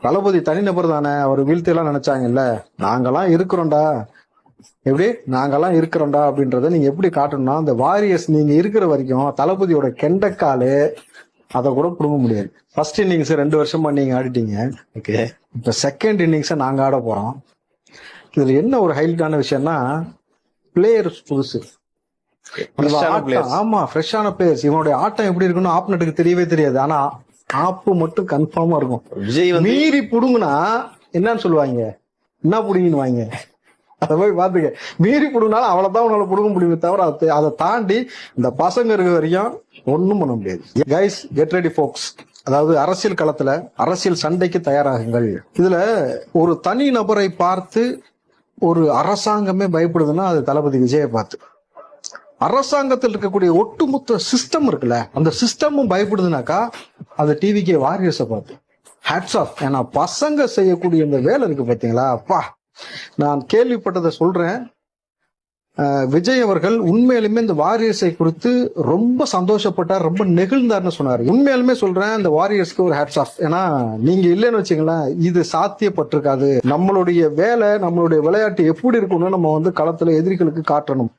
தளபதி தனிநபர் தானே, அவர் வீழ்த்தியெல்லாம் நினைச்சாங்கல்ல, நாங்கெல்லாம் இருக்கிறோம்டா, எப்படி நாங்கெல்லாம் இருக்கிறோம்டா அப்படின்றத நீங்க எப்படி காட்டணும்னா, அந்த வாரியர்ஸ் நீங்க இருக்கிற வரைக்கும் தளபதியோட கெண்டக்காலு அதை கூட கொடுக்க முடியாது. ஃபர்ஸ்ட் இன்னிங்ஸ் 2 வருஷமா நீங்க ஆடிட்டீங்க. ஓகே, இப்ப செகண்ட் இன்னிங்ஸை நாங்க ஆட போறோம். இதுல என்ன ஒரு ஹைலைட்டான விஷயம்னா, பிளேயர்ஸ் புதுசு. ஆமா, ஃப்ரெஷ்ஷான பிளேயர்ஸ். இவனுடைய ஆட்டம் எப்படி இருக்குன்னு ஆப்னட்டுக்கு தெரியவே தெரியாது. ஆனா ஆப்பு மட்டும் கன்ஃபார்மா இருக்கும். விஜய் வந்து மீறி புடுங்குனா என்னன்னு சொல்லுவாங்க, என்ன புடுங்கின்னு வாங்க, அதை போய் பாத்துக்க. மீறி புடுங்கினாலும் அவ்வளவுதான் உன்னால புடுங்க முடியுமே தவிர அதை தாண்டி இந்த பசங்க இருக்க வரைக்கும் ஒன்னும் பண்ண முடியாது. கைஸ், கெட் ரெடி ஃபோக்ஸ். அதாவது அரசியல் களத்துல அரசியல் சண்டைக்கு தயாராகுங்கள். இதுல ஒரு தனி நபரை பார்த்து ஒரு அரசாங்கமே பயப்படுதுன்னா அது தளபதி விஜயை பார்த்து. அரசாங்கத்தில் இருக்கக்கூடிய ஒட்டுமொத்த சிஸ்டம் இருக்குல்ல, அந்த சிஸ்டமும் பயப்படுதுனாக்கா அது டிவிக்கே வாரியர்ஸை பார்த்து. Hats off. ஏன்னா பசங்க செய்யக்கூடிய இந்த வேலை இருக்கு பாத்தீங்களா, அப்பா. நான் கேள்விப்பட்டதை சொல்றேன். விஜய் அவர்கள் உண்மையிலுமே இந்த வாரியர்ஸை குறித்து ரொம்ப சந்தோஷப்பட்டார், ரொம்ப நெகிழ்ந்தார்னு சொன்னார். உண்மையிலுமே சொல்றேன், இந்த வாரியர்ஸ்க்கு ஒரு ஹேட்ஸ் ஆஃப். ஏன்னா நீங்க இல்லைன்னு வச்சுங்களேன், இது சாத்தியப்பட்டிருக்காது. நம்மளுடைய வேலை, நம்மளுடைய விளையாட்டு எப்படி இருக்குன்னு நம்ம களத்துல எதிரிகளுக்கு காட்டணும்.